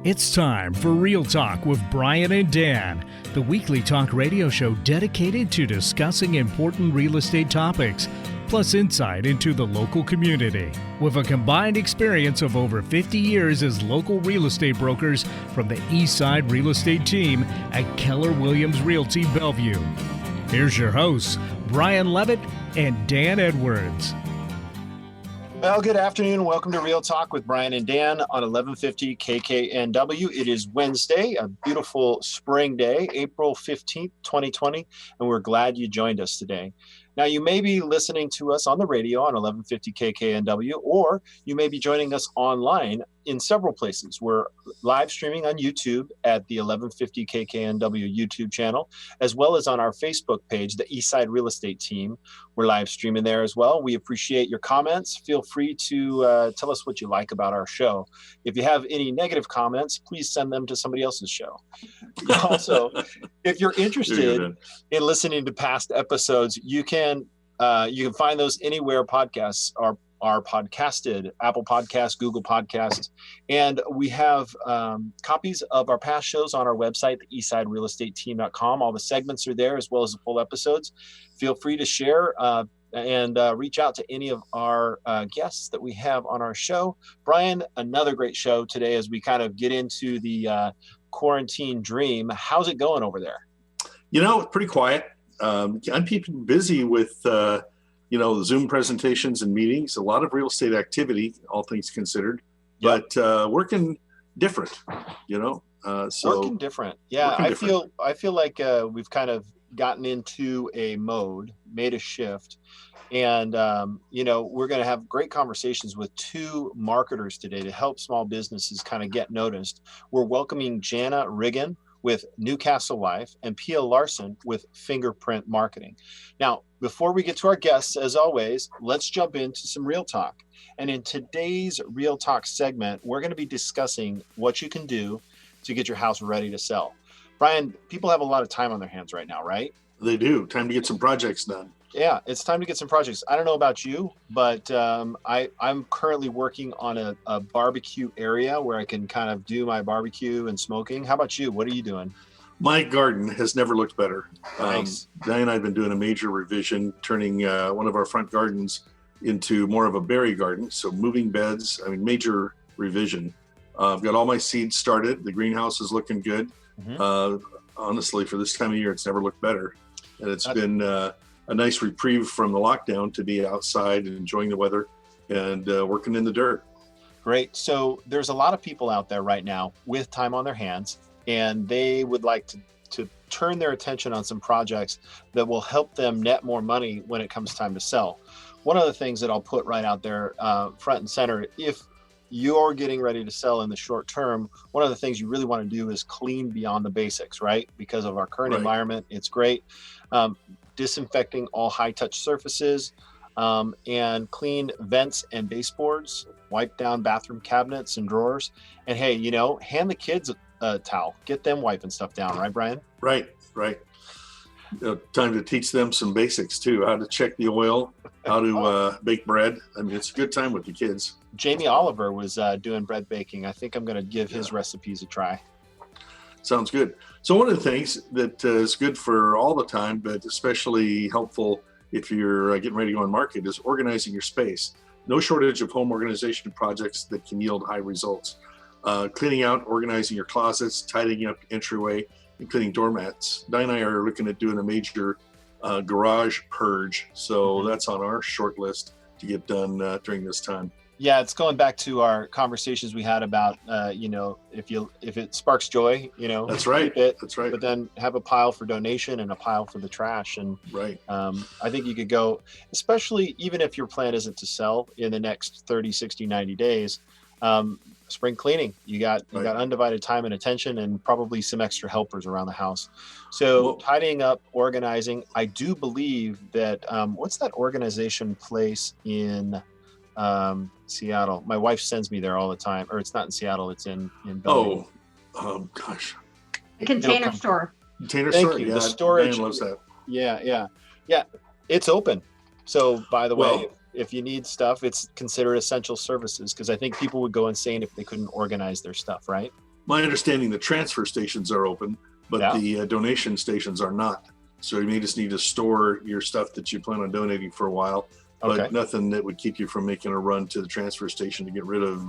It's time for Real Talk with Brian and Dan, the weekly talk radio show dedicated to discussing important real estate topics, plus insight into the local community. With a combined experience of over 50 years as local real estate brokers from the Eastside Real Estate team at Keller Williams Realty Bellevue. Here's your hosts, Brian Levitt and Dan Edwards. Well, good afternoon. Welcome to Real Talk with Brian and Dan on 1150 KKNW. It is Wednesday, a beautiful spring day, April 15th, 2020, and we're glad you joined us today. Now, you may be listening to us on the radio on 1150 KKNW, or you may be joining us online in several places. We're live streaming on YouTube at the 1150 KKNW YouTube channel, as well as on our Facebook page, the Eastside Real Estate team. We're live streaming there as well. We appreciate your comments. Feel free to tell us what you like about our show. If you have any negative comments, please send them to somebody else's show. Also, if you're interested in listening to past episodes, you can find those anywhere podcasts are podcasted, Apple Podcasts, Google Podcasts, and we have copies of our past shows on our website, the eastsiderealestateteam.com. All the segments are there as well as the full episodes. Feel free to share and reach out to any of our guests that we have on our show. Brian, another great show today as we kind of get into the quarantine dream. How's it going over there? You know, it's pretty quiet. I'm keeping busy with, Zoom presentations and meetings, a lot of real estate activity, all things considered, but working different, working different. Yeah, I feel like we've kind of gotten into a mode, made a shift. And, we're going to have great conversations with two marketers today to help small businesses kind of get noticed. We're welcoming Jana Riggan with Newcastle Life and Pia Larson with Fingerprint Marketing. Now, before we get to our guests, as always, let's jump into some Real Talk. And in today's Real Talk segment, we're going to be discussing what you can do to get your house ready to sell. Brian, people have a lot of time on their hands right now, right? They do. Time to get some projects done. Yeah, it's time to get some projects. I don't know about you, but I'm currently working on a barbecue area where I can kind of do my barbecue and smoking. How about you? What are you doing? My garden has never looked better. Nice. Diane and I have been doing a major revision, turning one of our front gardens into more of a berry garden. So moving beds, major revision. I've got all my seeds started. The greenhouse is looking good. Mm-hmm. Honestly, for this time of year, it's never looked better. And it's been a nice reprieve from the lockdown to be outside and enjoying the weather and working in the dirt. Great. So there's a lot of people out there right now with time on their hands, and they would like to turn their attention on some projects that will help them net more money when it comes time to sell. One of the things that I'll put right out there front and center, if you're getting ready to sell in the short term, one of the things you really want to do is clean beyond the basics, right? Because of our current environment, it's great. Disinfecting all high-touch surfaces, and clean vents and baseboards, wipe down bathroom cabinets and drawers. And hey, hand the kids a towel, get them wiping stuff down, right, Brian? Right. Time to teach them some basics too, how to check the oil, how to bake bread. It's a good time with the kids. Jamie Oliver was doing bread baking. I think I'm going to give his recipes a try. Sounds good. So one of the things that is good for all the time, but especially helpful if you're getting ready to go on market, is organizing your space. No shortage of home organization projects that can yield high results. Cleaning out, organizing your closets, tidying up entryway, and cleaning doormats. Diane and I are looking at doing a major garage purge. So that's on our short list to get done during this time. Yeah, it's going back to our conversations we had about, if it sparks joy, that's right. Keep it, that's right. But then have a pile for donation and a pile for the trash. And I think you could go, especially even if your plan isn't to sell in the next 30, 60, 90 days, spring cleaning. You got undivided time and attention and probably some extra helpers around the house. So tidying up, organizing. I do believe that, what's that organization place in Seattle? My wife sends me there all the time, or it's not in Seattle, it's in Bellevue. Gosh. The Container Store. Container Thank Store, you. yeah. The storage. Dan loves that. Yeah. It's open. So by the way, if you need stuff, it's considered essential services, because I think people would go insane if they couldn't organize their stuff, right? My understanding, the transfer stations are open, but Yeah. the donation stations are not. So you may just need to store your stuff that you plan on donating for a while, but Okay. nothing that would keep you from making a run to the transfer station to get rid of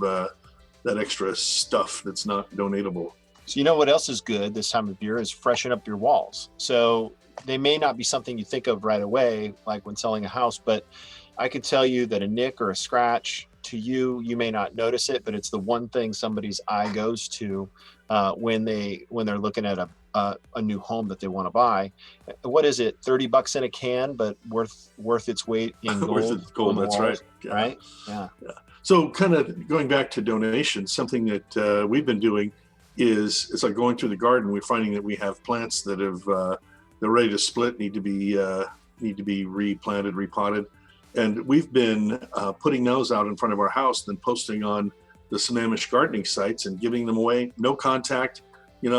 that extra stuff that's not donatable. So you know what else is good this time of year is freshen up your walls. So they may not be something you think of right away, like when selling a house, but I could tell you that a nick or a scratch to you, you may not notice it, but it's the one thing somebody's eye goes to when they're looking at a new home that they want to buy. What is it? $30 in a can, but worth its weight in gold. Worth its gold, on the that's walls, right. Yeah. Right? Yeah. So kind of going back to donations, something that we've been doing is it's like going through the garden. We're finding that we have plants that they're ready to split, need to be replanted, repotted. And we've been putting those out in front of our house, then posting on the Sammamish gardening sites and giving them away, no contact. We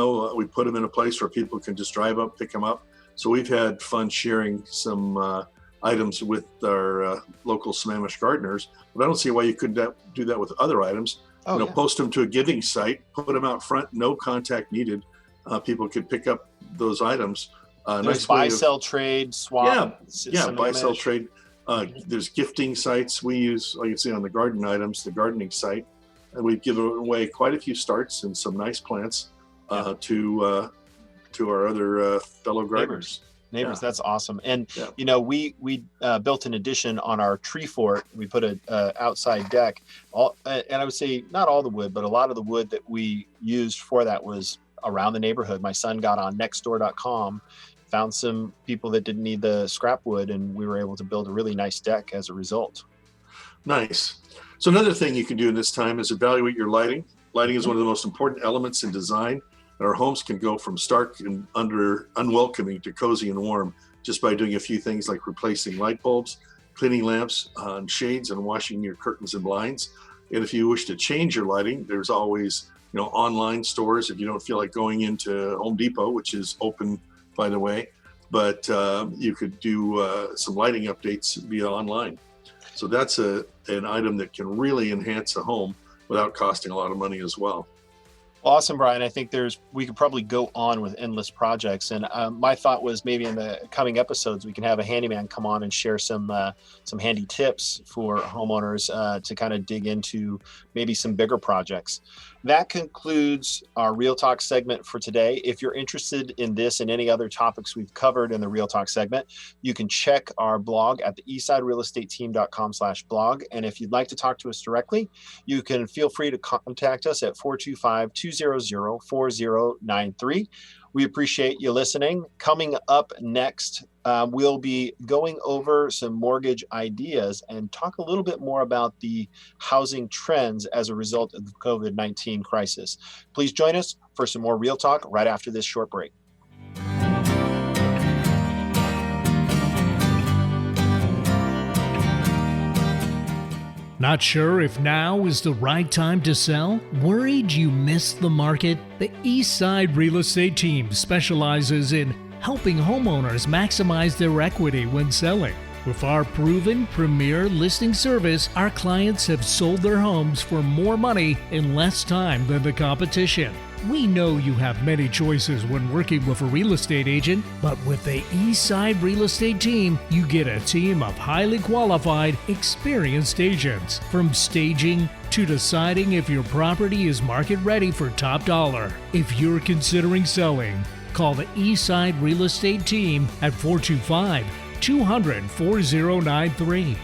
put them in a place where people can just drive up, pick them up. So we've had fun sharing some items with our local Sammamish gardeners, but I don't see why you couldn't do that with other items. Oh, yeah. Post them to a giving site, put them out front, no contact needed. People could pick up those items. There's Nice buy, sell, trade, swap. buy, sell, trade. There's gifting sites we use, like you see on the garden items, the gardening site, and we've given away quite a few starts and some nice plants to our other fellow gardeners. Neighbors, Yeah. that's awesome. And Yeah. we built an addition on our tree fort. We put a outside deck. And I would say not all the wood, but a lot of the wood that we used for that was around the neighborhood. My son got on nextdoor.com, found some people that didn't need the scrap wood, and we were able to build a really nice deck as a result. Nice. So another thing you can do in this time is evaluate your lighting. Lighting is one of the most important elements in design. Our homes can go from stark and unwelcoming to cozy and warm just by doing a few things like replacing light bulbs, cleaning lamps, shades, and washing your curtains and blinds. And if you wish to change your lighting, there's always online stores if you don't feel like going into Home Depot, which is open, by the way. But you could do some lighting updates via online. So that's an item that can really enhance a home without costing a lot of money as well. Awesome, Brian. I think we could probably go on with endless projects. And my thought was maybe in the coming episodes, we can have a handyman come on and share some handy tips for homeowners to kind of dig into maybe some bigger projects. That concludes our Real Talk segment for today. If you're interested in this and any other topics we've covered in the Real Talk segment, you can check our blog at the eastsiderealestateteam.com/blog. And if you'd like to talk to us directly, you can feel free to contact us at 425-200-4093. We appreciate you listening. Coming up next, we'll be going over some mortgage ideas and talk a little bit more about the housing trends as a result of the COVID-19 crisis. Please join us for some more Real Talk right after this short break. Not sure if now is the right time to sell? Worried you missed the market? The Eastside Real Estate Team specializes in helping homeowners maximize their equity when selling. With our proven premier listing service, our clients have sold their homes for more money in less time than the competition. We know you have many choices when working with a real estate agent, but with the Eastside Real Estate Team, you get a team of highly qualified, experienced agents. From staging to deciding if your property is market ready for top dollar. If you're considering selling, call the Eastside Real Estate Team at 425-200-4093.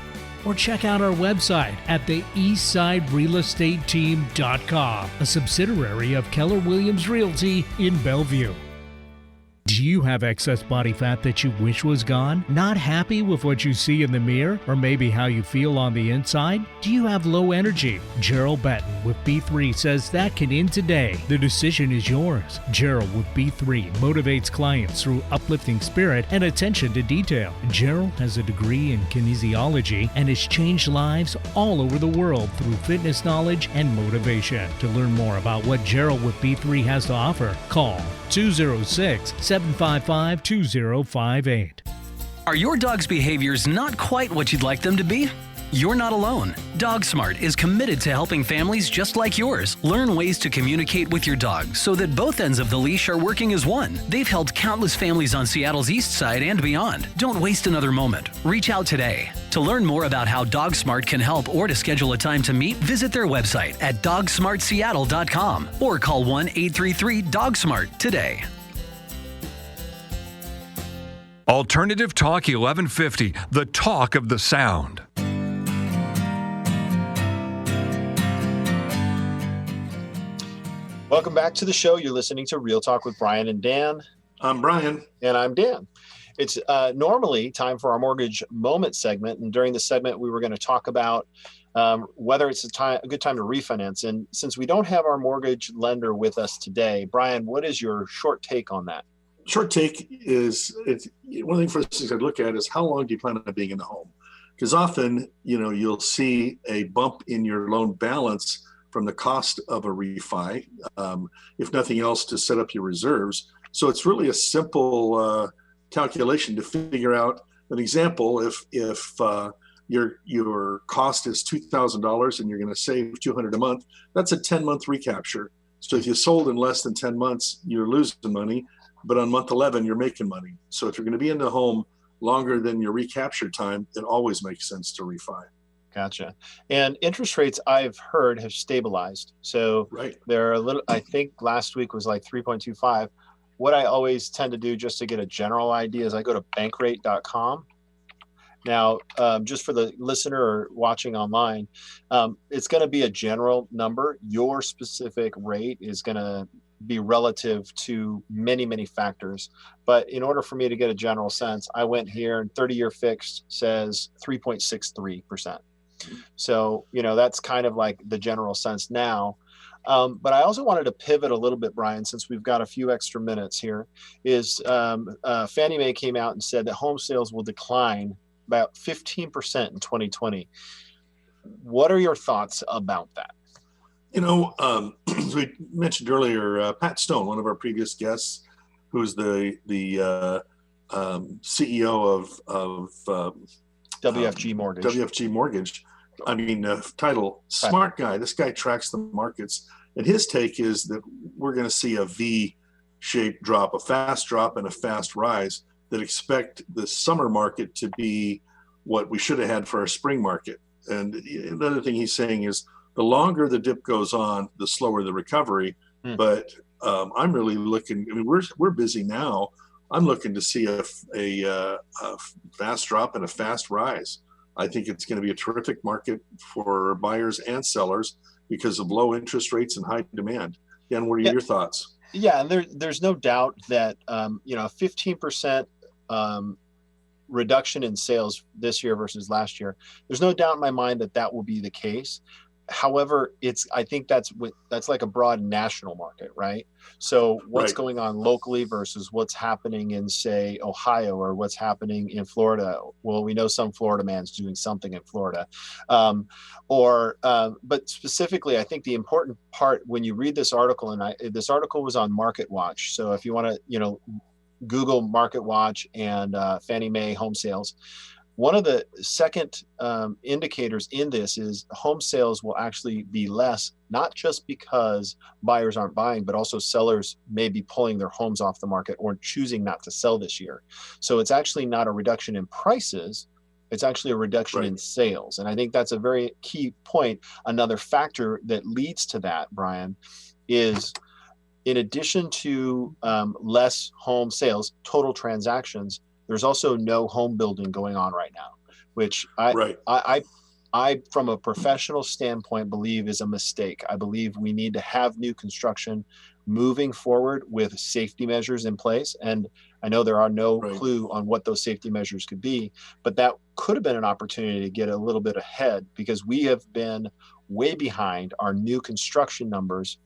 Or check out our website at the eastsiderealestateteam.com, a subsidiary of Keller Williams Realty in Bellevue. Do you have excess body fat that you wish was gone? Not happy with what you see in the mirror or maybe how you feel on the inside? Do you have low energy? Gerald Benton with B3 says that can end today. The decision is yours. Gerald with B3 motivates clients through uplifting spirit and attention to detail. Gerald has a degree in kinesiology and has changed lives all over the world through fitness knowledge and motivation. To learn more about what Gerald with B3 has to offer, call 206-755-2058. Are your dog's behaviors not quite what you'd like them to be? You're not alone. DogSmart is committed to helping families just like yours learn ways to communicate with your dog so that both ends of the leash are working as one. They've helped countless families on Seattle's East Side and beyond. Don't waste another moment. Reach out today. To learn more about how DogSmart can help or to schedule a time to meet, visit their website at dogsmartseattle.com or call 1-833-DOGSMART today. Alternative Talk 1150, the talk of the sound. Welcome back to the show. You're listening to Real Talk with Brian and Dan. I'm Brian. And I'm Dan. It's normally time for our mortgage moment segment. And during the segment, we were going to talk about whether it's a good time to refinance. And since we don't have our mortgage lender with us today, Brian, what is your short take on that? Short take is, one of the first things I'd look at is how long do you plan on being in the home? Because often, you'll see a bump in your loan balance from the cost of a refi, if nothing else, to set up your reserves. So it's really a simple calculation to figure out an example. If your cost is $2,000 and you're going to save $200 a month, that's a 10-month recapture. So if you sold in less than 10 months, you're losing money, but on month 11, you're making money. So if you're going to be in the home longer than your recapture time, it always makes sense to refi. Gotcha. And interest rates, I've heard, have stabilized. So right. They're a little, I think last week was like 3.25. What I always tend to do just to get a general idea is I go to bankrate.com. Now, just for the listener watching online, it's going to be a general number. Your specific rate is going to be relative to many, many factors. But in order for me to get a general sense, I went here and 30-year fixed says 3.63%. So, that's kind of like the general sense now. But I also wanted to pivot a little bit, Brian, since we've got a few extra minutes here, is Fannie Mae came out and said that home sales will decline about 15% in 2020. What are your thoughts about that? As we mentioned earlier, Pat Stone, one of our previous guests, who's the CEO of WFG Mortgage. WFG Mortgage. Title, smart guy. This guy tracks the markets. And his take is that we're going to see a V-shaped drop, a fast drop and a fast rise, that expect the summer market to be what we should have had for our spring market. And another thing he's saying is the longer the dip goes on, the slower the recovery. But I'm really looking, we're busy now. I'm looking to see a fast drop and a fast rise. I think it's going to be a terrific market for buyers and sellers because of low interest rates and high demand. Dan, what are your thoughts? Yeah, and there's no doubt that a 15% reduction in sales this year versus last year. There's no doubt in my mind that will be the case. However, I think that's like a broad national market, right? So what's going on locally versus what's happening in, say, Ohio, or what's happening in Florida? Well, we know some Florida man's doing something in Florida. But specifically, I think the important part when you read this article, and this article was on Market Watch. So if you want to, Google Market Watch and Fannie Mae home sales. One of the second indicators in this is home sales will actually be less, not just because buyers aren't buying, but also sellers may be pulling their homes off the market or choosing not to sell this year. So it's actually not a reduction in prices. It's actually a reduction in sales. And I think that's a very key point. Another factor that leads to that, Brian, is in addition to less home sales, total transactions, there's also no home building going on right now, which I, from a professional standpoint, believe is a mistake. I believe we need to have new construction moving forward with safety measures in place. And I know there are no clue on what those safety measures could be, but that could have been an opportunity to get a little bit ahead because we have been way behind our new construction numbers.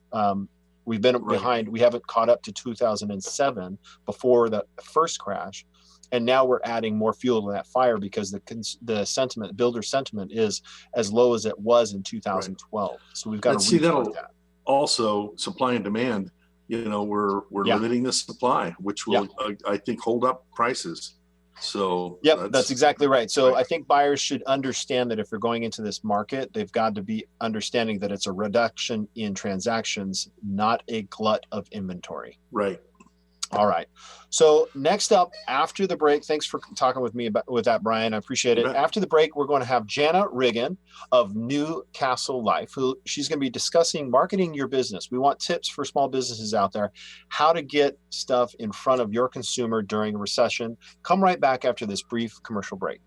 We've been behind. We haven't caught up to 2007 before the first crash. And now we're adding more fuel to that fire because the builder sentiment is as low as it was in 2012. So we've got to see that. Also, supply and demand. We're limiting the supply, which will I think hold up prices. So yep, that's exactly right. So I think buyers should understand that if they're going into this market, they've got to be understanding that it's a reduction in transactions, not a glut of inventory. Right. All right. So next up, after the break, thanks for talking with me with that, Brian. I appreciate it. After the break, we're going to have Jana Riggan of Newcastle Life, who she's going to be discussing marketing your business. We want tips for small businesses out there, how to get stuff in front of your consumer during a recession. Come right back after this brief commercial break.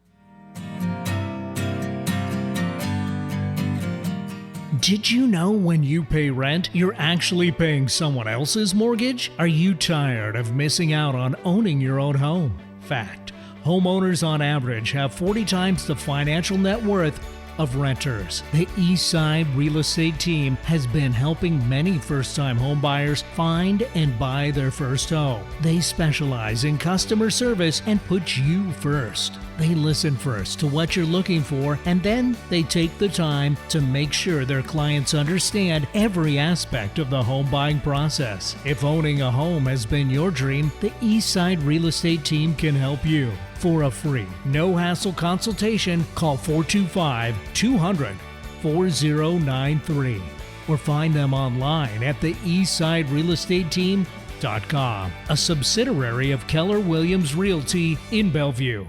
Did you know when you pay rent, you're actually paying someone else's mortgage? Are you tired of missing out on owning your own home? Fact: homeowners on average have 40 times the financial net worth of renters. The Eastside Real Estate Team has been helping many first-time home buyers find and buy their first home. They specialize in customer service and put you first. They listen first to what you're looking for, and then they take the time to make sure their clients understand every aspect of the home buying process. If owning a home has been your dream, the Eastside Real Estate Team can help you. For a free, no-hassle consultation, call 425-200-4093 or find them online at the eastsiderealestateteam.com, a subsidiary of Keller Williams Realty in Bellevue.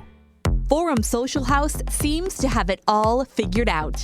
Forum Social House seems to have it all figured out.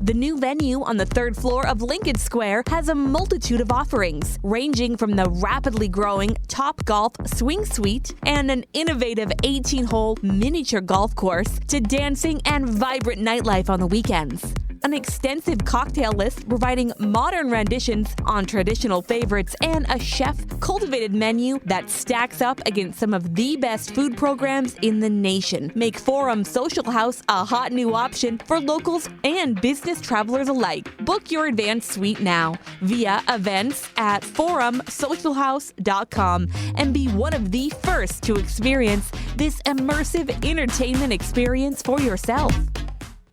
The new venue on the third floor of Lincoln Square has a multitude of offerings, ranging from the rapidly growing Top Golf Swing Suite and an innovative 18-hole miniature golf course to dancing and vibrant nightlife on the weekends. An extensive cocktail list providing modern renditions on traditional favorites and a chef-cultivated menu that stacks up against some of the best food programs in the nation make Forum Social House a hot new option for locals and business travelers alike. Book your advanced suite now via events@forumsocialhouse.com and be one of the first to experience this immersive entertainment experience for yourself.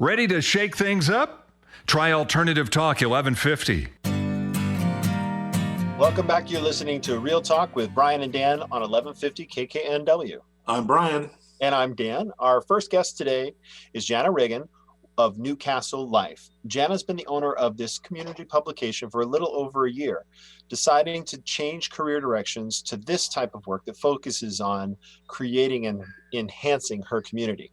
Ready to shake things up? Try Alternative Talk 1150. Welcome back. You're listening to Real Talk with Brian and Dan on 1150 KKNW. I'm Brian. And I'm Dan. Our first guest today is Jana Riggan of Newcastle Life. Jana's been the owner of this community publication for a little over a year, deciding to change career directions to this type of work that focuses on creating and enhancing her community.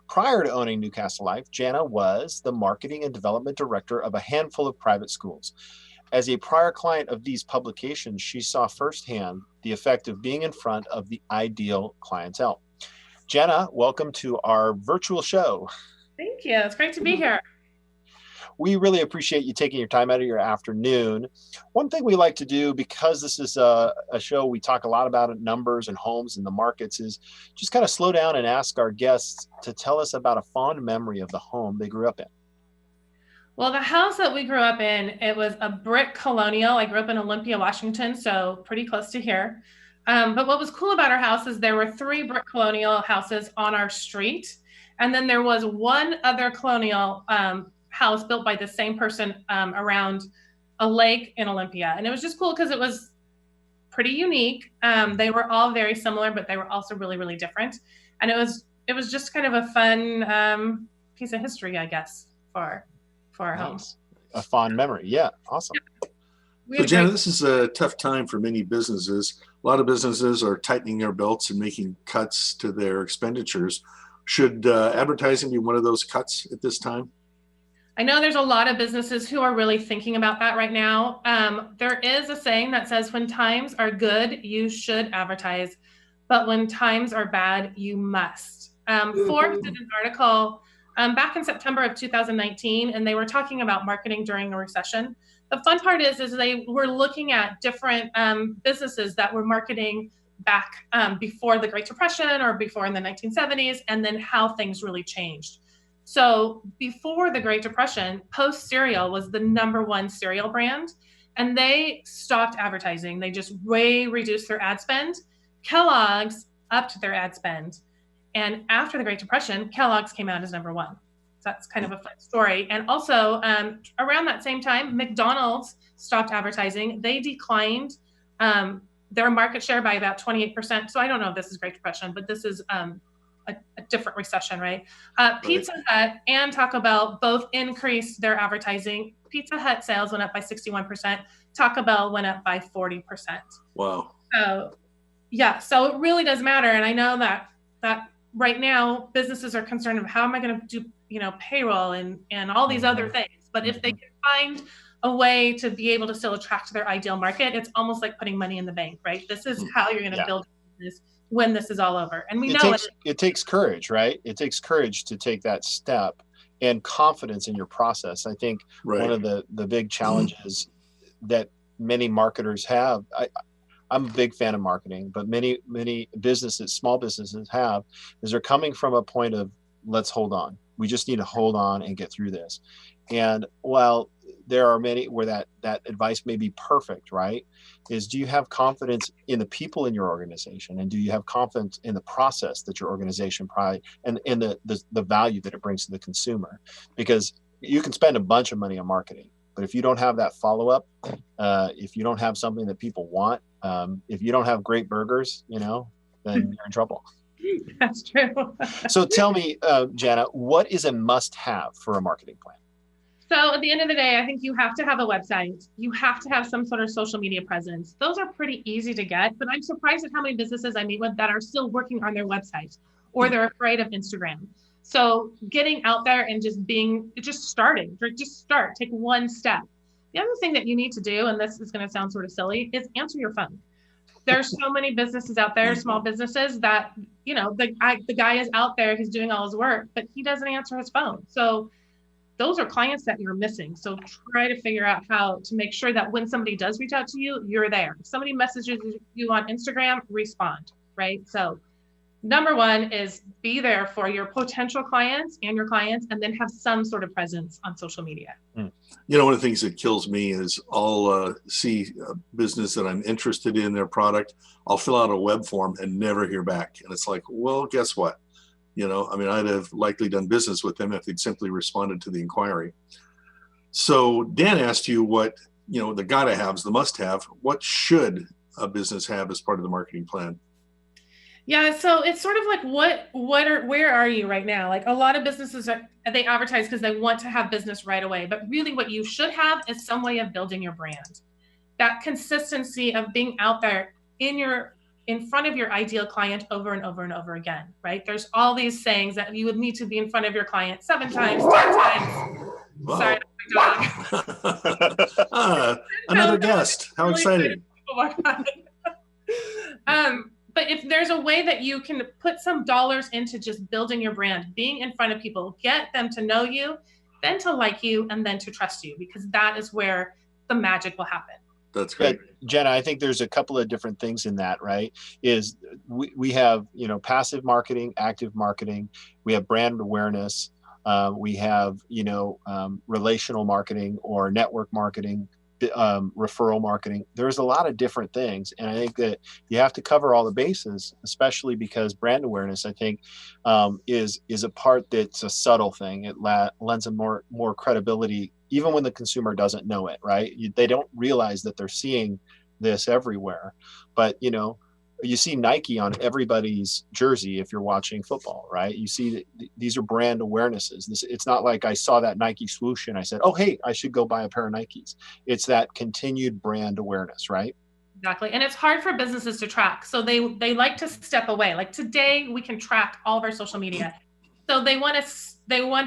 Prior to owning Newcastle Life, Jana was the marketing and development director of a handful of private schools. As a prior client of these publications, she saw firsthand the effect of being in front of the ideal clientele. Jana, welcome to our virtual show. Thank you. It's great to be here. We really appreciate you taking your time out of your afternoon. One thing we like to do, because this is a show we talk a lot about numbers and homes and the markets, is just kind of slow down and ask our guests to tell us about a fond memory of the home they grew up in. Well, the house that we grew up in, it was a brick colonial. I grew up in Olympia, Washington, so pretty close to here. But what was cool about our house is there were 3 brick colonial houses on our street. And then there was one other colonial house built by the same person around a lake in Olympia. And it was just cool because it was pretty unique. They were all very similar, but they were also really, really different. And it was just kind of a fun piece of history, I guess, for our home. A fond memory. Yeah. Awesome. So Jana, this is a tough time for many businesses. A lot of businesses are tightening their belts and making cuts to their expenditures. Should advertising be one of those cuts at this time? I know there's a lot of businesses who are really thinking about that right now. There is a saying that says, when times are good, you should advertise, but when times are bad, you must. Forbes did an article back in September of 2019, and they were talking about marketing during a recession. The fun part is they were looking at different businesses that were marketing back before the Great Depression or before in the 1970s, and then how things really changed. So before the Great Depression, Post cereal was the #1 cereal brand, and they stopped advertising. They just way reduced their ad spend. Kellogg's upped their ad spend. And after the Great Depression, Kellogg's came out as #1. So that's kind of a fun story. And also around that same time, McDonald's stopped advertising. They declined their market share by about 28%. So I don't know if this is Great Depression, but this is a different recession, right? Pizza Hut and Taco Bell both increased their advertising. Pizza Hut sales went up by 61%. Taco Bell went up by 40%. Wow. So yeah, so it really does matter. And I know that right now businesses are concerned of how am I going to do, payroll and all these other things. But if they can find a way to be able to still attract their ideal market, it's almost like putting money in the bank, right? This is how you're going to build a business when this is all over. And it takes courage, right? It takes courage to take that step and confidence in your process. I think one of the big challenges that many marketers have, I'm a big fan of marketing, but many businesses, small businesses have, is they're coming from a point of, let's hold on. We just need to hold on and get through this. And while there are many where that advice may be perfect, right? Is, do you have confidence in the people in your organization? And do you have confidence in the process that your organization and the value that it brings to the consumer? Because you can spend a bunch of money on marketing, but if you don't have that follow-up, if you don't have something that people want, if you don't have great burgers, then you're in trouble. That's true. So tell me, Jana, what is a must-have for a marketing plan? So at the end of the day, I think you have to have a website. You have to have some sort of social media presence. Those are pretty easy to get, but I'm surprised at how many businesses I meet with that are still working on their website or they're afraid of Instagram. So getting out there and just start, take one step. The other thing that you need to do, and this is going to sound sort of silly, is answer your phone. There's so many businesses out there, small businesses that, the guy is out there, he's doing all his work, but he doesn't answer his phone. So those are clients that you're missing. So try to figure out how to make sure that when somebody does reach out to you, you're there. If somebody messages you on Instagram, respond, right? So number one is be there for your potential clients and then have some sort of presence on social media. One of the things that kills me is I'll see a business that I'm interested in their product. I'll fill out a web form and never hear back. And it's like, well, guess what? I'd have likely done business with them if they'd simply responded to the inquiry. So Dan asked you what, the gotta haves, the must have. What should a business have as part of the marketing plan? Yeah, so it's sort of like where are you right now? Like a lot of businesses they advertise because they want to have business right away, but really what you should have is some way of building your brand. That consistency of being out there in front of your ideal client over and over and over again, right? There's all these sayings that you would need to be in front of your client 7 times, 10 times. Wow. Sorry, that's my dog. Another guest. How exciting. But if there's a way that you can put some dollars into just building your brand, being in front of people, get them to know you, then to like you, and then to trust you, because that is where the magic will happen. That's great. But Jenna, I think there's a couple of different things in that, right? Is we have, passive marketing, active marketing, we have brand awareness, we have, relational marketing or network marketing, referral marketing. There's a lot of different things. And I think that you have to cover all the bases, especially because brand awareness, I think, is a part that's a subtle thing. It lends a more credibility, even when the consumer doesn't know it, right? They don't realize that they're seeing this everywhere. But, you see Nike on everybody's jersey if you're watching football, right? You see that these are brand awarenesses. It's not like I saw that Nike swoosh and I said, oh, hey, I should go buy a pair of Nikes. It's that continued brand awareness, right? Exactly. And it's hard for businesses to track. So they like to step away. Like today, we can track all of our social media. So they want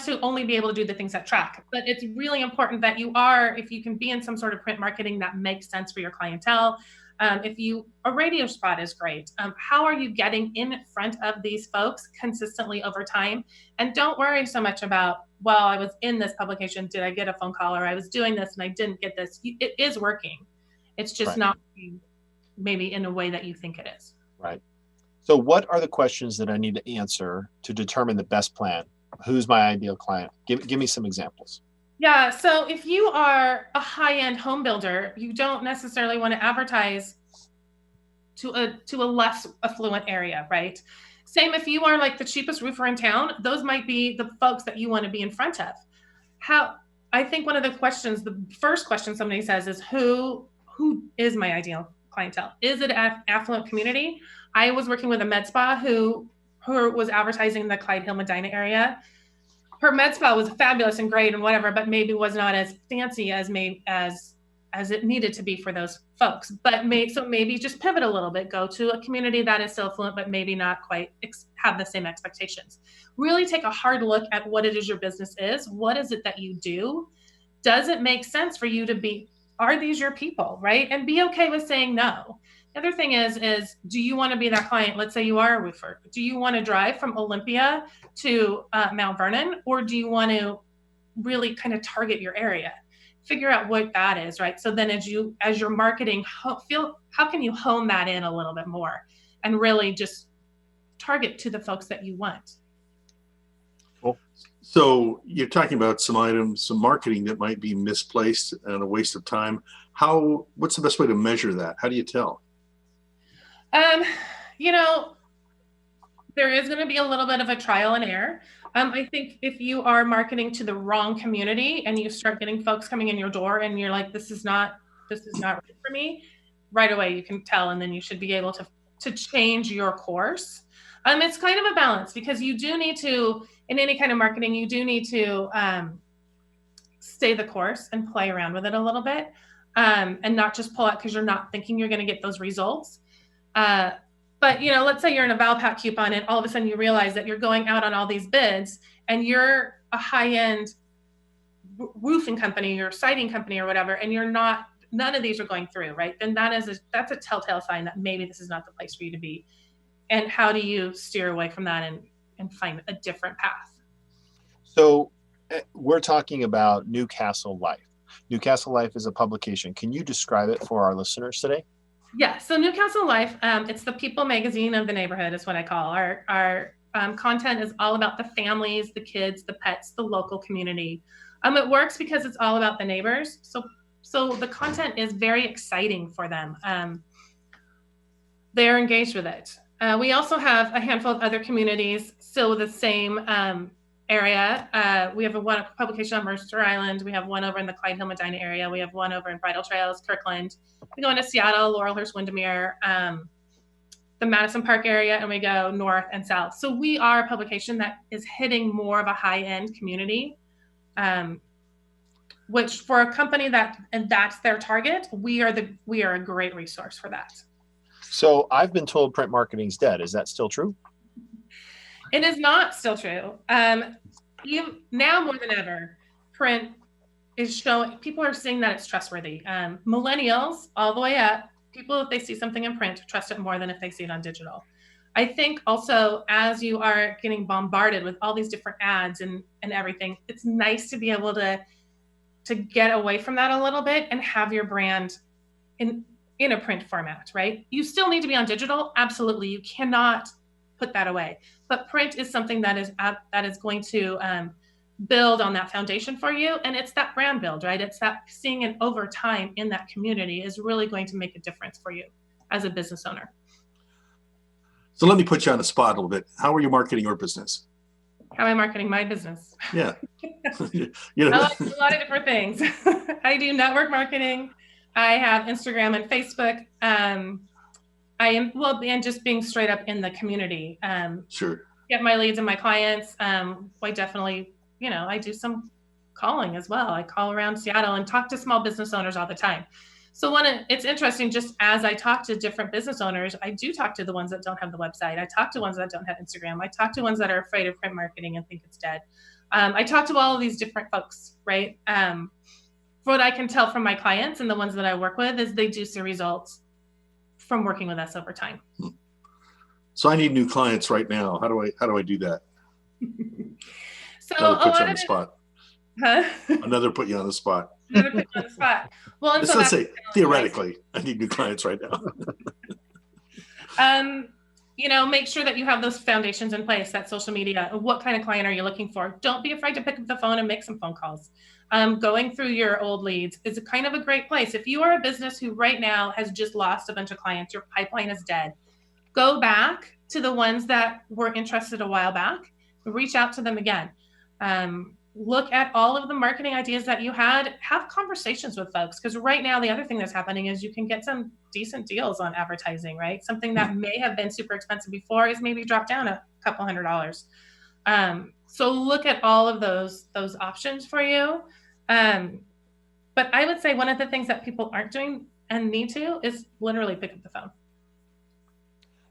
to only be able to do the things that track. But it's really important that if you can be in some sort of print marketing that makes sense for your clientele. A radio spot is great. How are you getting in front of these folks consistently over time? And don't worry so much about, well, I was in this publication, did I get a phone call, or I was doing this and I didn't get this. It is working. It's just not maybe in a way that you think it is. Right. So what are the questions that I need to answer to determine the best plan? Who's my ideal client? Give me some examples. Yeah. So if you are a high-end home builder, you don't necessarily want to advertise to a less affluent area, right? Same if you are like the cheapest roofer in town, those might be the folks that you want to be in front of. I think one of the first question somebody says is who is my ideal clientele? Is it an affluent community? I was working with a med spa who who was advertising in the Clyde Hill Medina area. Her med spa was fabulous and great and whatever, but maybe was not as fancy as it needed to be for those folks. But maybe just pivot a little bit, go to a community that is still affluent, but maybe not quite have the same expectations. Really take a hard look at what it is your business is. What is it that you do? Does it make sense for you to be, are these your people, right? And be okay with saying no. The other thing is do you want to be that client? Let's say you are a roofer. Do you want to drive from Olympia to Mount Vernon, or do you want to really kind of target your area? Figure out what that is, right? So then as you're marketing, how can you hone that in a little bit more and really just target to the folks that you want? Cool. So you're talking about some items, some marketing that might be misplaced and a waste of time. What's the best way to measure that? How do you tell? There is going to be a little bit of a trial and error. I think if you are marketing to the wrong community and you start getting folks coming in your door and you're like, this is not right for me, right away you can tell, and then you should be able to change your course. It's kind of a balance, because you do need to, in any kind of marketing, you do need to stay the course and play around with it a little bit, and not just pull out because you're not thinking you're going to get those results. But, let's say you're in a Valpak coupon and all of a sudden you realize that you're going out on all these bids and you're a high-end roofing company or siding company or whatever, and none of these are going through, right? Then that's a telltale sign that maybe this is not the place for you to be. And how do you steer away from that and find a different path? So we're talking about Newcastle Life. Newcastle Life is a publication. Can you describe it for our listeners today? Yeah, so Newcastle Life, it's the people magazine of the neighborhood is what I call. Our content is all about the families, the kids, the pets, the local community. It works because it's all about the neighbors. So the content is very exciting for them. They're engaged with it. We also have a handful of other communities still with the same area. We have one publication on Mercer Island. We have one over in the Clyde Hill Medina area. We have one over in Bridle Trails, Kirkland. We go into Seattle, Laurelhurst, Windermere, the Madison Park area, and we go north and south. So we are a publication that is hitting more of a high-end community, which for a company that's their target, we are a great resource for that. So I've been told print marketing's dead. Is that still true? It is not still true. Now more than ever, print is showing, people are seeing that it's trustworthy. Millennials all the way up, people, if they see something in print, trust it more than if they see it on digital. I think also, as you are getting bombarded with all these different ads and everything, it's nice to be able to get away from that a little bit and have your brand in a print format, right? You still need to be on digital. Absolutely. You cannot put that away. But print is something that is going to build on that foundation for you. And it's that brand build, right? It's that seeing it over time in that community is really going to make a difference for you as a business owner. So let me put you on the spot a little bit. How are you marketing your business? How am I marketing my business? Yeah. I like a lot of different things. I do network marketing. I have Instagram and Facebook. And just being straight up in the community. Sure. Get my leads and my clients. I definitely, I do some calling as well. I call around Seattle and talk to small business owners all the time. So it's interesting, just as I talk to different business owners, I do talk to the ones that don't have the website. I talk to ones that don't have Instagram. I talk to ones that are afraid of print marketing and think it's dead. I talk to all of these different folks, right? What I can tell from my clients and the ones that I work with is they do see results from working with us over time. So I need new clients right now. How do I do that? So Another put you on the spot. Huh? Another put you on the spot. Another put you on the spot. Well, and let's say theoretically, I need new clients right now. Make sure that you have those foundations in place, that social media. What kind of client are you looking for? Don't be afraid to pick up the phone and make some phone calls. Going through your old leads is a kind of a great place. If you are a business who right now has just lost a bunch of clients, your pipeline is dead, go back to the ones that were interested a while back, reach out to them again. look at all of the marketing ideas that you had, have conversations with folks. Because right now, the other thing that's happening is you can get some decent deals on advertising, right? Something that may have been super expensive before is maybe dropped down a couple $100s. So look at all of those options for you. But I would say one of the things that people aren't doing and need to is literally pick up the phone.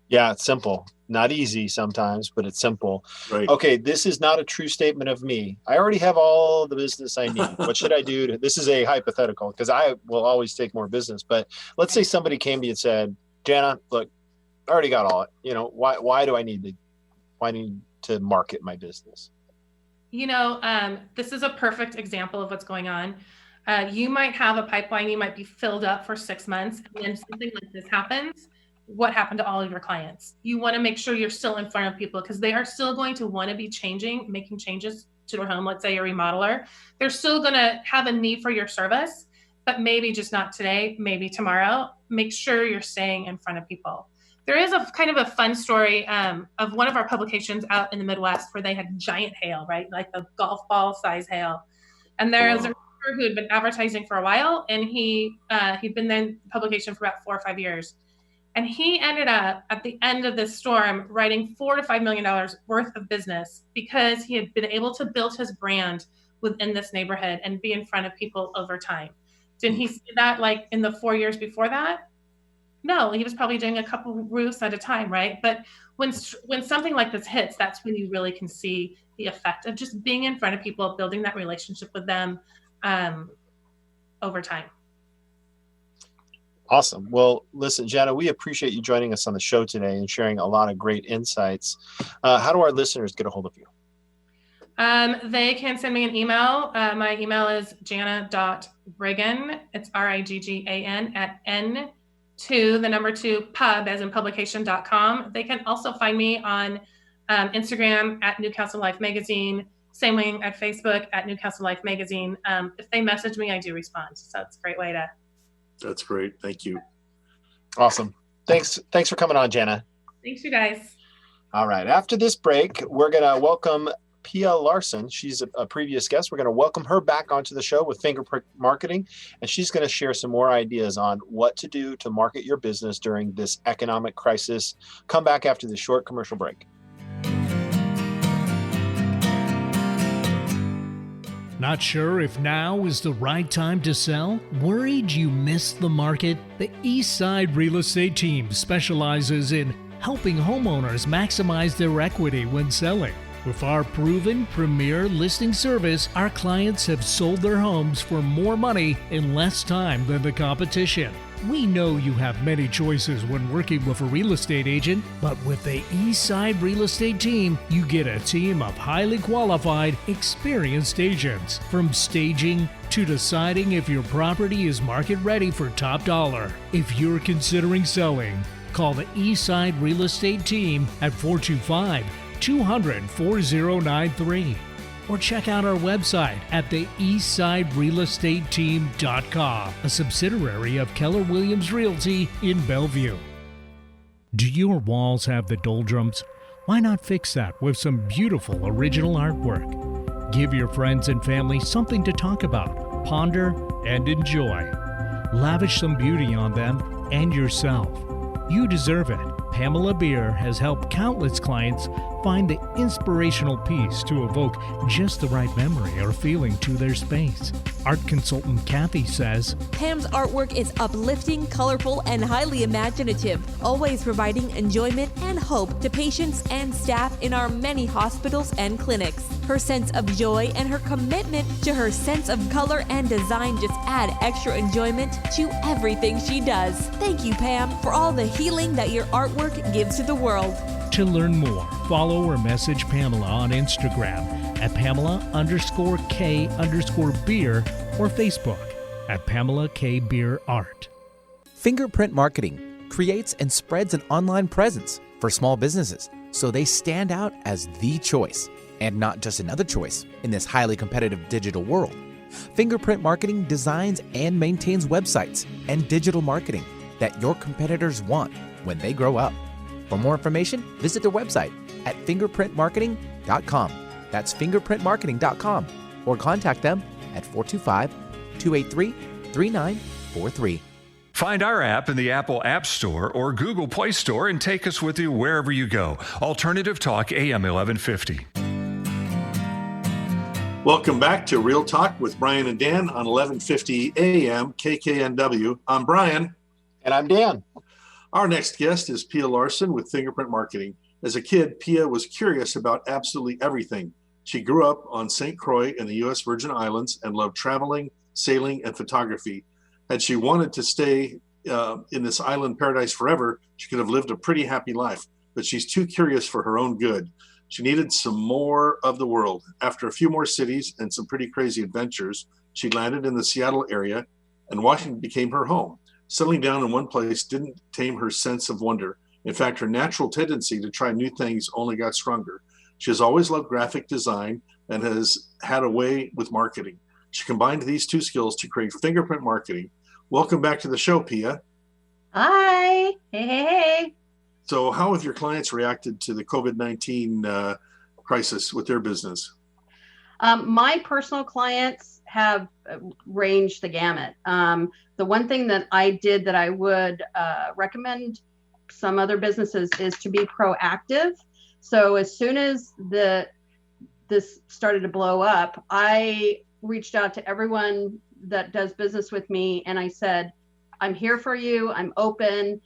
Yeah, it's simple. Not easy sometimes, but it's simple. Right. Okay, this is not a true statement of me. I already have all the business I need. What should I do? This is a hypothetical because I will always take more business. But let's say somebody came to you and said, Jana, look, I already got all it. Why do I need to market my business? This is a perfect example of what's going on. You might have a pipeline, you might be filled up for 6 months, and then something like this happens. What happened to all of your clients? You want to make sure you're still in front of people because they are still going to want to be making changes to their home. Let's say you're a remodeler. They're still going to have a need for your service, but maybe just not today, maybe tomorrow. Make sure you're staying in front of people. There is a kind of a fun story of one of our publications out in the Midwest where they had giant hail, right? Like the golf ball size hail. And there's a who had been advertising for a while, and he'd been in publication for about 4 or 5 years. And he ended up at the end of this storm writing $4 to $5 million worth of business because he had been able to build his brand within this neighborhood and be in front of people over time. Didn't he see that like in the 4 years before that? No, he was probably doing a couple roofs at a time, right? But when something like this hits, that's when you really can see the effect of just being in front of people, building that relationship with them over time. Awesome. Well, listen, Jana, we appreciate you joining us on the show today and sharing a lot of great insights. How do our listeners get a hold of you? They can send me an email. My email is jana.riggan. It's RIGGAN at N2 pub as in publication.com. They can also find me on Instagram at Newcastle Life Magazine. Same way at Facebook at Newcastle Life Magazine. If they message me, I do respond. So it's a great way to. That's great. Thank you. Awesome. Thanks for coming on, Jana. Thanks, you guys. All right. After this break, we're going to welcome Pia Larson. She's a previous guest. We're going to welcome her back onto the show with Fingerprint Marketing, and she's going to share some more ideas on what to do to market your business during this economic crisis. Come back after this short commercial break. Not sure if now is the right time to sell? Worried you missed the market? The Eastside Real Estate Team specializes in helping homeowners maximize their equity when selling. With our proven premier listing service, our clients have sold their homes for more money in less time than the competition. We know you have many choices when working with a real estate agent, but with the Eastside Real Estate Team, you get a team of highly qualified, experienced agents. From staging to deciding if your property is market ready for top dollar. If you're considering selling, call the Eastside Real Estate Team at 425-200-4093. Or check out our website at the eastsiderealestateteam.com, a subsidiary of Keller Williams Realty in Bellevue. Do your walls have the doldrums? Why not fix that with some beautiful original artwork? Give your friends and family something to talk about, ponder, and enjoy. Lavish some beauty on them and yourself. You deserve it. Pamela Beer has helped countless clients find the inspirational piece to evoke just the right memory or feeling to their space. Art consultant Kathy says, Pam's artwork is uplifting, colorful, and highly imaginative, always providing enjoyment and hope to patients and staff in our many hospitals and clinics. Her sense of joy and her commitment to her sense of color and design just add extra enjoyment to everything she does. Thank you, Pam, for all the healing that your artwork gives to the world. To learn more, follow or message Pamela on Instagram at Pamela_K_beer or Facebook at Pamela K. Beer Art. Fingerprint Marketing creates and spreads an online presence for small businesses so they stand out as the choice and not just another choice in this highly competitive digital world. Fingerprint Marketing designs and maintains websites and digital marketing that your competitors want when they grow up. For more information, visit their website at fingerprintmarketing.com. That's fingerprintmarketing.com. or contact them at 425-283-3943. Find our app in the Apple App Store or Google Play Store and take us with you wherever you go. Alternative Talk AM 1150. Welcome back to Real Talk with Brian and Dan on 1150 AM KKNW. I'm Brian. And I'm Dan. Our next guest is Pia Larson with Fingerprint Marketing. As a kid, Pia was curious about absolutely everything. She grew up on St. Croix in the U.S. Virgin Islands and loved traveling, sailing, and photography. Had she wanted to stay in this island paradise forever, she could have lived a pretty happy life, but she's too curious for her own good. She needed some more of the world. After a few more cities and some pretty crazy adventures, she landed in the Seattle area, and Washington became her home. Settling down in one place didn't tame her sense of wonder. In fact, her natural tendency to try new things only got stronger. She has always loved graphic design and has had a way with marketing. She combined these two skills to create Fingerprint Marketing. Welcome back to the show, Pia. Hi. Hey. So how have your clients reacted to the COVID-19 crisis with their business? My personal clients have ranged the gamut. The one thing that I did that I would recommend some other businesses is to be proactive. So as soon as this started to blow up, I reached out to everyone that does business with me, and I said, I'm here for you. I'm open.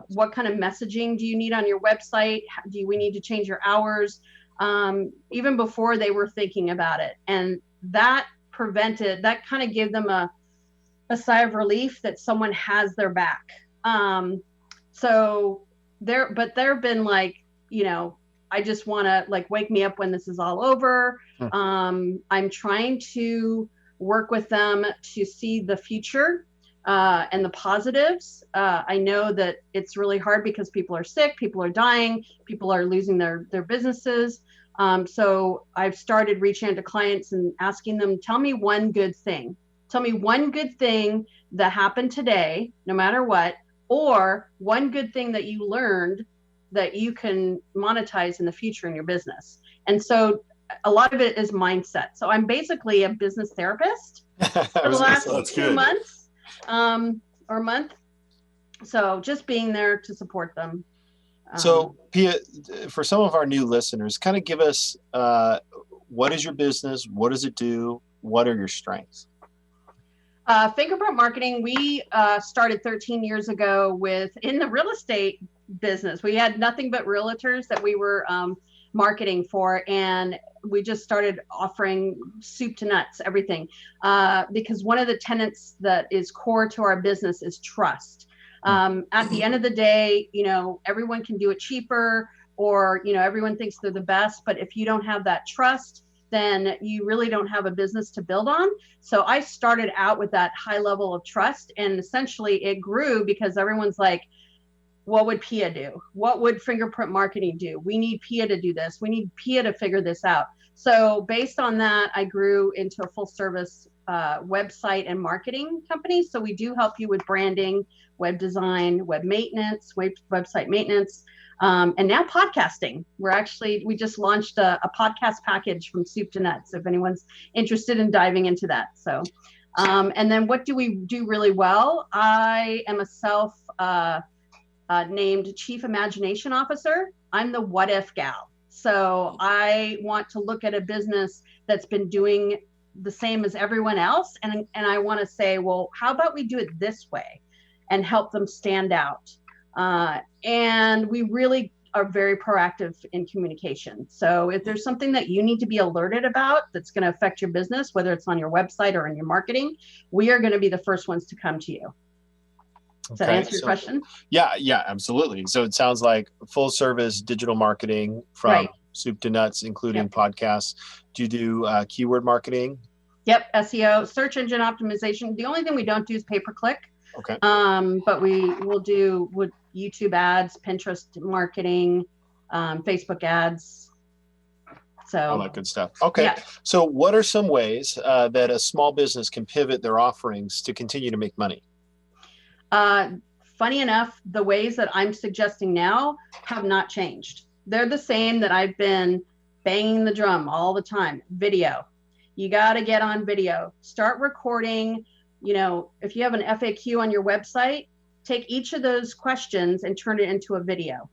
What kind of messaging do you need on your website? Do we need to change your hours? Even before they were thinking about it. And that kind of gave them a sigh of relief that someone has their back. So there have been like, I just want to like wake me up when this is all over. I'm trying to work with them to see the future and the positives. I know that it's really hard because people are sick, people are dying, people are losing their businesses. So I've started reaching out to clients and asking them, tell me one good thing. Tell me one good thing that happened today, no matter what, or one good thing that you learned that you can monetize in the future in your business. And so a lot of it is mindset. So I'm basically a business therapist for the last 2 months or month. So just being there to support them. So Pia, for some of our new listeners, kind of give us what is your business? What does it do? What are your strengths? Fingerprint Marketing, we started 13 years ago in the real estate business. We had nothing but realtors that we were marketing for, and we just started offering soup to nuts, everything, because one of the tenets that is core to our business is trust. At the end of the day, everyone can do it cheaper, or everyone thinks they're the best, but if you don't have that trust, then you really don't have a business to build on. So I started out with that high level of trust, and essentially it grew because everyone's like, what would Pia do? What would Fingerprint Marketing do? We need Pia to do this. We need Pia to figure this out. So based on that, I grew into a full service website and marketing company. So we do help you with branding, web design, web maintenance, website maintenance, and now podcasting. We just launched a podcast package from soup to nuts, if anyone's interested in diving into that. So, and then what do we do really well? I am a named Chief Imagination Officer. I'm the what if gal. So I want to look at a business that's been doing the same as everyone else. And I want to say, well, how about we do it this way and help them stand out? And we really are very proactive in communication. So if there's something that you need to be alerted about that's going to affect your business, whether it's on your website or in your marketing, we are going to be the first ones to come to you. Does that answer your question? Yeah, absolutely. So it sounds like full service digital marketing from soup to nuts, including podcasts. Do you do keyword marketing? Yep, SEO, search engine optimization. The only thing we don't do is pay-per-click. Okay. But we will do with YouTube ads, Pinterest marketing, Facebook ads. So all that good stuff. Okay. Yeah. So what are some ways that a small business can pivot their offerings to continue to make money? Funny enough, the ways that I'm suggesting now have not changed. They're the same that I've been banging the drum all the time. Video. You got to get on video. Start recording. If you have an FAQ on your website, take each of those questions and turn it into a video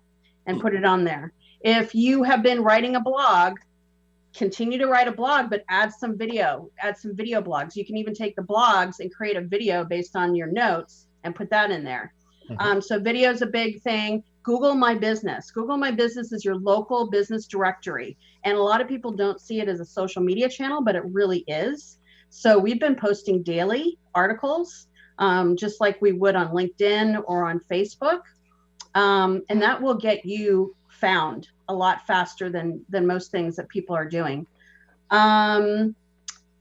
and put it on there. If you have been writing a blog, continue to write a blog, but add some video blogs. You can even take the blogs and create a video based on your notes and put that in there. So video is a big thing. Google My Business. Google My Business is your local business directory. And a lot of people don't see it as a social media channel, but it really is. So we've been posting daily articles, just like we would on LinkedIn or on Facebook. And that will get you found a lot faster than most things that people are doing.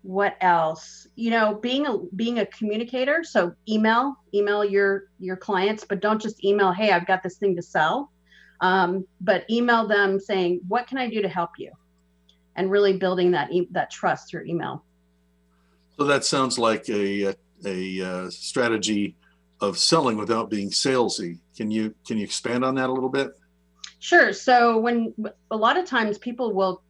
What else? Being a communicator. So email your clients, but don't just email, hey, I've got this thing to sell. But email them saying, what can I do to help you? And really building that trust through email. So that sounds like a strategy of selling without being salesy. Can you expand on that a little bit? Sure. So when a lot of times people will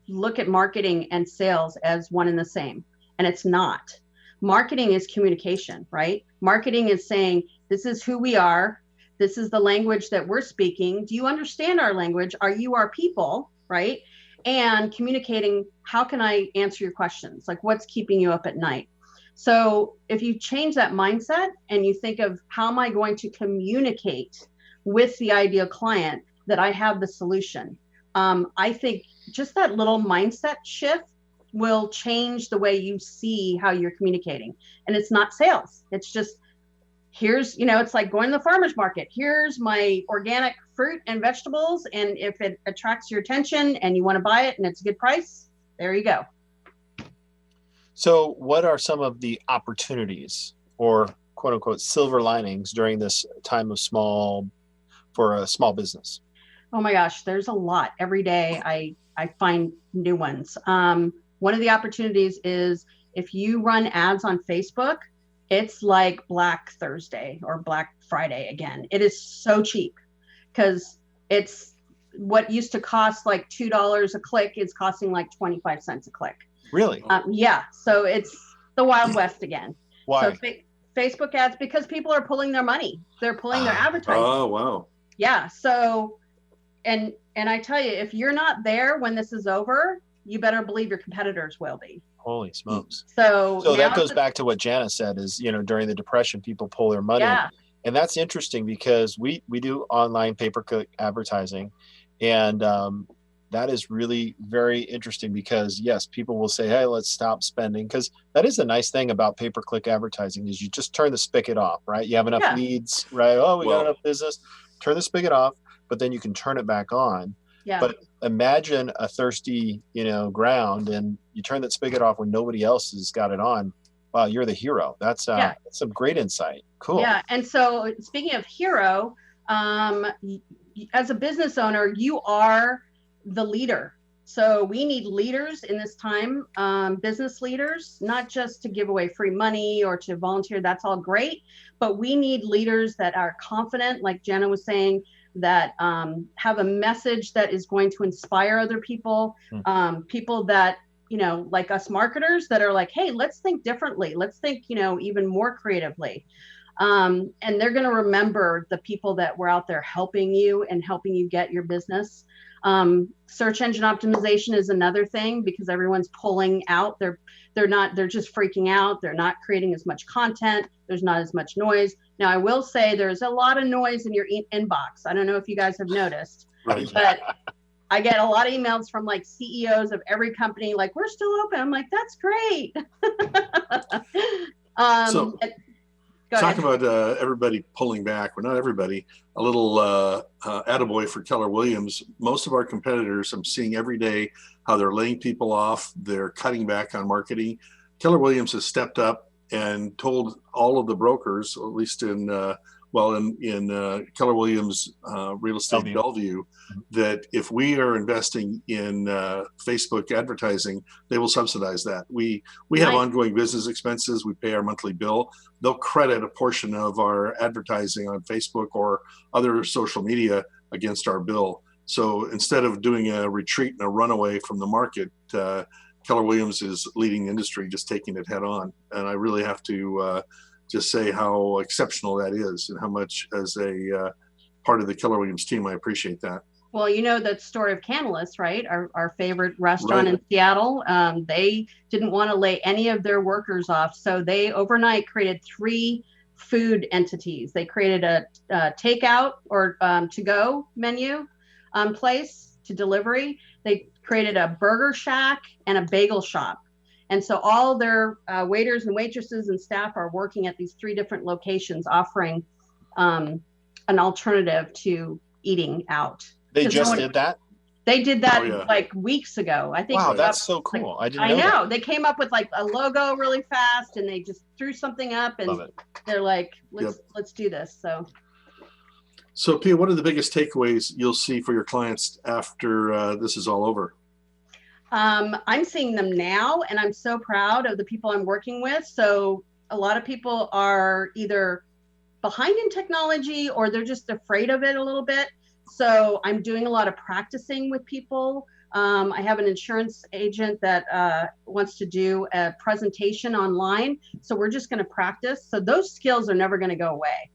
look at marketing and sales as one and the same, and it's not. Marketing is communication, right? Marketing is saying, this is who we are. This is the language that we're speaking. Do you understand our language? Are you our people, right? And communicating, how can I answer your questions? Like, what's keeping you up at night? So if you change that mindset and you think of, how am I going to communicate with the ideal client that I have the solution? I think just that little mindset shift will change the way you see how you're communicating. And it's not sales. It's just, it's like going to the farmer's market. Here's my organic fruit and vegetables. And if it attracts your attention and you want to buy it and it's a good price, there you go. So what are some of the opportunities or quote unquote silver linings during this time of for a small business? Oh my gosh, there's a lot. Every day I find new ones. One of the opportunities is if you run ads on Facebook, it's like Black Thursday or Black Friday again. It is so cheap because it's what used to cost like $2 a click is costing like 25 cents a click. Really? Yeah. So it's the Wild West again. Why? So Facebook ads, because people are pulling their money. They're pulling their advertising. Oh, wow. Yeah. So, and I tell you, if you're not there when this is over, you better believe your competitors will be. Holy smokes. So that goes back to what Jana said is, during the Depression, people pull their money. Yeah. And that's interesting because we do online pay-per-click advertising. And that is really very interesting because, yes, people will say, hey, let's stop spending. Because that is the nice thing about pay-per-click advertising is you just turn the spigot off, right? You have enough leads, right? Oh, we got enough business. Turn the spigot off, but then you can turn it back on. Yeah. But imagine a thirsty, ground, and you turn that spigot off when nobody else has got it on. Wow, you're the hero. That's some great insight. Cool. Yeah. And so speaking of hero, as a business owner, you are the leader. So we need leaders in this time, business leaders, not just to give away free money or to volunteer. That's all great. But we need leaders that are confident, like Jana was saying, that have a message that is going to inspire other people, people that, like us marketers that are like, hey, let's think differently. Let's think, even more creatively. And they're going to remember the people that were out there helping you and helping you get your business. Search engine optimization is another thing because everyone's pulling out. They're just freaking out. They're not creating as much content. There's not as much noise. Now, I will say there's a lot of noise in your inbox. I don't know if you guys have noticed, but I get a lot of emails from like CEOs of every company, like, we're still open. I'm like, that's great. Talk about everybody pulling back. Well, not everybody. A little attaboy for Keller Williams. Most of our competitors, I'm seeing every day how they're laying people off. They're cutting back on marketing. Keller Williams has stepped up and told all of the brokers, at least in Keller Williams Real Estate Bellevue, that if we are investing in Facebook advertising, they will subsidize that. We have ongoing business expenses. We pay our monthly bill. They'll credit a portion of our advertising on Facebook or other social media against our bill. So instead of doing a retreat and a runaway from the market, Keller Williams is leading the industry, just taking it head on. And I really have to just say how exceptional that is, and how much as a part of the Keller Williams team, I appreciate that. Well, you know the story of Canlis, right? Our favorite restaurant Right. in Seattle. They didn't want to lay any of their workers off, so they overnight created 3 food entities. They created a takeout or to-go menu place to delivery. They created a burger shack and a bagel shop. And so all their waiters and waitresses and staff are working at these 3 different locations, offering an alternative to eating out. They just did that? They did that Oh, yeah. like weeks ago. I think. Wow, that's so cool. I didn't know that. They came up with like a logo really fast, and they just threw something up, and Love it. they're like, let's do this. So Pia, what are the biggest takeaways you'll see for your clients after this is all over? I'm seeing them now, and I'm so proud of the people I'm working with. So a lot of people are either behind in technology, or they're just afraid of it a little bit. So I'm doing a lot of practicing with people. I have an insurance agent that wants to do a presentation online. So we're just going to practice. So those skills are never going to go away.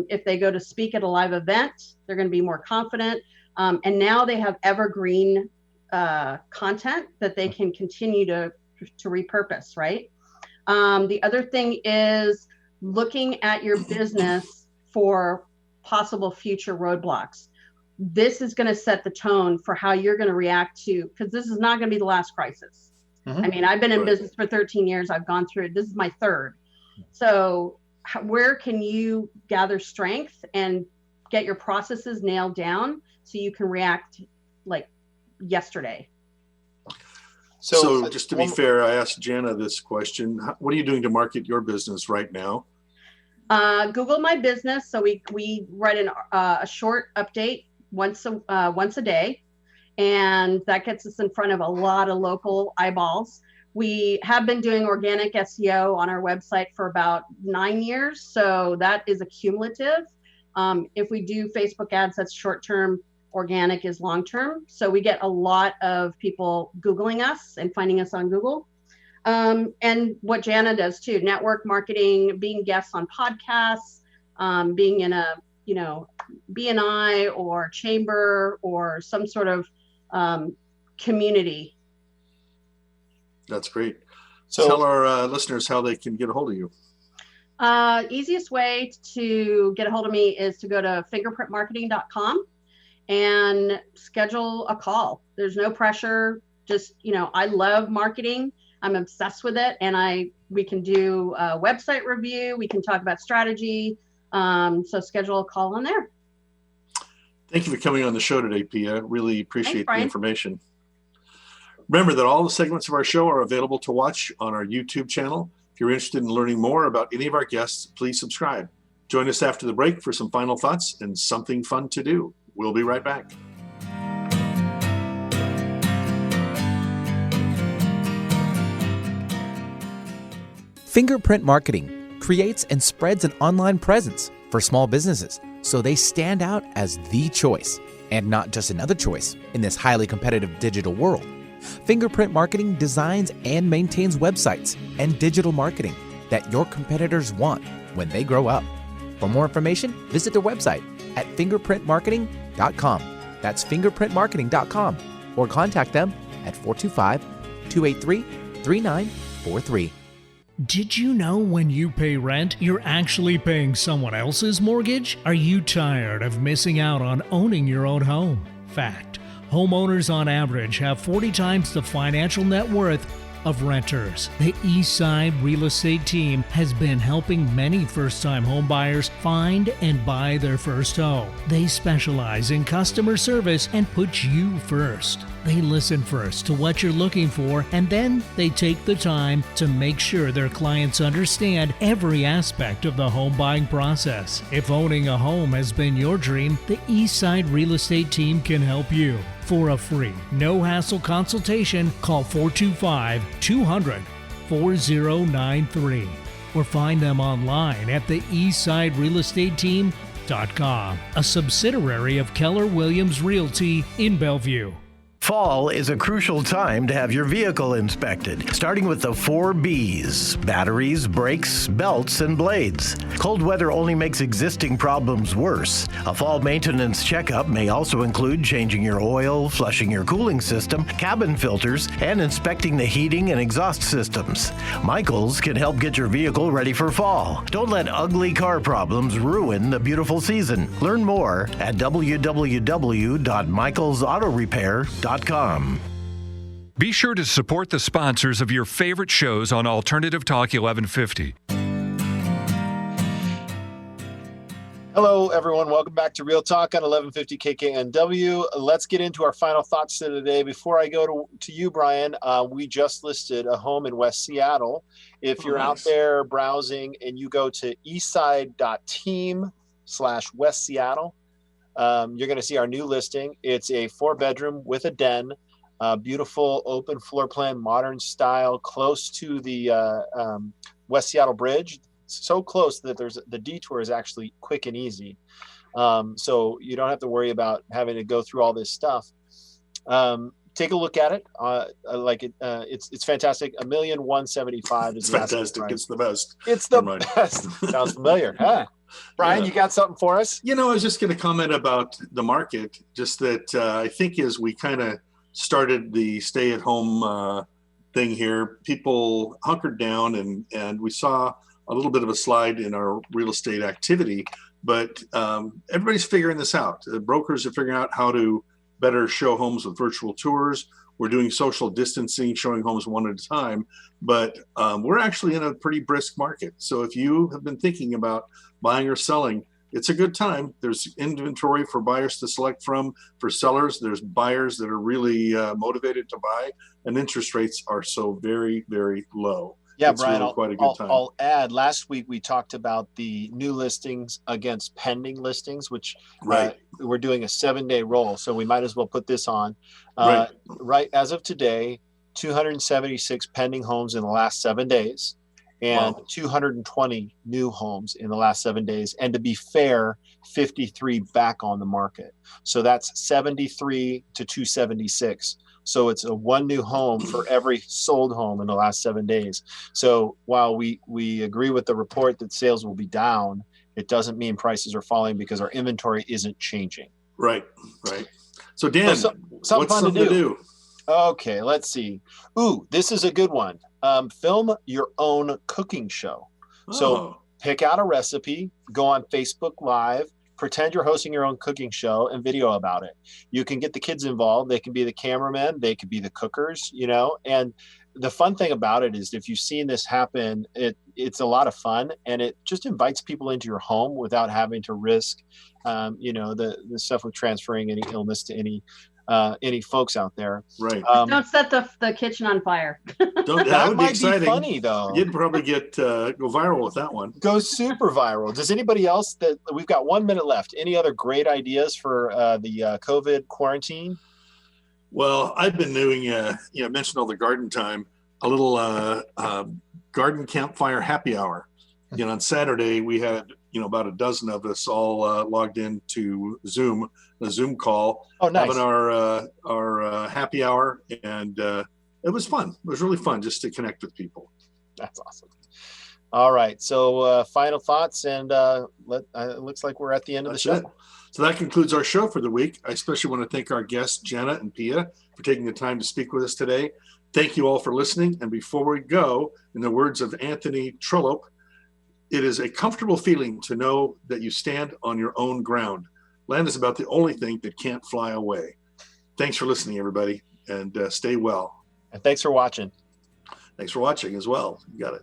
If they go to speak at a live event, they're going to be more confident. And now they have evergreen content that they can continue to repurpose, right? The other thing is looking at your business for possible future roadblocks. This is going to set the tone for how you're going to react to, because this is not going to be the last crisis. I mean, I've been in business for 13 years. I've gone through it. This is my 3rd. So where can you gather strength and get your processes nailed down so you can react like yesterday? So just to be fair, I asked Jana this question. What are you doing to market your business right now? Google My Business. So we write a short update once a day, and that gets us in front of a lot of local eyeballs. We have been doing organic SEO on our website for about 9 years, so that is a cumulative. If we do Facebook ads, that's short-term. Organic is long-term. So we get a lot of people Googling us and finding us on Google. And what Jana does too, network marketing, being guests on podcasts, being in a, BNI or chamber or some sort of community. That's great. So tell our listeners how they can get a hold of you. Easiest way to get a hold of me is to go to fingerprintmarketing.com and schedule a call. There's no pressure. Just, I love marketing. I'm obsessed with it, and we can do a website review. We can talk about strategy. So schedule a call on there. Thank you for coming on the show today, Pia. Really appreciate the information. Remember that all the segments of our show are available to watch on our YouTube channel. If you're interested in learning more about any of our guests, please subscribe. Join us after the break for some final thoughts and something fun to do. We'll be right back. Fingerprint Marketing creates and spreads an online presence for small businesses so they stand out as the choice and not just another choice in this highly competitive digital world. Fingerprint Marketing designs and maintains websites and digital marketing that your competitors want when they grow up. For more information, visit their website at fingerprintmarketing.com. That's fingerprintmarketing.com, or contact them at 425-283-3943. Did you know when you pay rent, you're actually paying someone else's mortgage? Are you tired of missing out on owning your own home? Fact: homeowners on average have 40 times the financial net worth of renters. The Eastside Real Estate Team has been helping many first-time homebuyers find and buy their first home. They specialize in customer service and put you first. They listen first to what you're looking for, and then they take the time to make sure their clients understand every aspect of the home buying process. If owning a home has been your dream, the Eastside Real Estate Team can help you. For a free, no-hassle consultation, call 425-200-4093 or find them online at the eastsiderealestateteam.com, a subsidiary of Keller Williams Realty in Bellevue. Fall is a crucial time to have your vehicle inspected, starting with the 4 B's: batteries, brakes, belts, and blades. Cold weather only makes existing problems worse. A fall maintenance checkup may also include changing your oil, flushing your cooling system, cabin filters, and inspecting the heating and exhaust systems. Michaels can help get your vehicle ready for fall. Don't let ugly car problems ruin the beautiful season. Learn more at www.michaelsautorepair.com. Be sure to support the sponsors of your favorite shows on Alternative Talk 1150. Hello, everyone. Welcome back to Real Talk on 1150 KKNW. Let's get into our final thoughts today. Before I go to you, Brian, we just listed a home in West Seattle. If you're out there browsing and you go to eastside.team/West Seattle, you're going to see our new listing. It's a 4-bedroom with a den, beautiful open floor plan, modern style, close to the West Seattle Bridge. So close that the detour is actually quick and easy. So you don't have to worry about having to go through all this stuff. Take a look at it. It's fantastic. $1,175,000 is it's fantastic. It's the best. It's the best. Sounds familiar, huh? Brian, You got something for us? I was just going to comment about the market, just that I think as we kind of started the stay-at-home thing here, people hunkered down and we saw a little bit of a slide in our real estate activity, but everybody's figuring this out. The brokers are figuring out how to better show homes with virtual tours. We're doing social distancing, showing homes one at a time, but we're actually in a pretty brisk market. So if you have been thinking about buying or selling, it's a good time. There's inventory for buyers to select from. For sellers, there's buyers that are really motivated to buy, and interest rates are so very, very low. Yeah, it's Brian, really quite a good time. I'll add, last week we talked about the new listings against pending listings, which we're doing a 7-day roll. So we might as well put this on. Right as of today, 276 pending homes in the last 7 days and 220 new homes in the last 7 days. And to be fair, 53 back on the market. So that's 73 to 276. So it's a 1 new home for every sold home in the last 7 days. So while we agree with the report that sales will be down, it doesn't mean prices are falling because our inventory isn't changing. Right. So Dan, what's something to do? Okay, let's see. Ooh, this is a good one. Film your own cooking show. So pick out a recipe, go on Facebook Live, pretend you're hosting your own cooking show and video about it. You can get the kids involved. They can be the cameramen. They could be the cookers, and the fun thing about it is if you've seen this happen, it's a lot of fun and it just invites people into your home without having to risk, the stuff with transferring any illness to any folks out there. Right. Don't set the kitchen on fire. That would be exciting. Be funny though. You'd probably go viral with that one. Go super viral. Does anybody else we've got 1 minute left? Any other great ideas for the COVID quarantine? Well, I've been doing, mentioned all the garden time, a little garden campfire happy hour. On Saturday we had, about a dozen of us all logged into a Zoom call, having our happy hour, and it was fun. It was really fun just to connect with people. That's awesome. All right, so final thoughts, and it looks like we're at the end of the show. So that concludes our show for the week. I especially want to thank our guests, Jana and Pia, for taking the time to speak with us today. Thank you all for listening. And before we go, in the words of Anthony Trollope, it is a comfortable feeling to know that you stand on your own ground. Land is about the only thing that can't fly away. Thanks for listening, everybody, and stay well. And thanks for watching. Thanks for watching as well. You got it.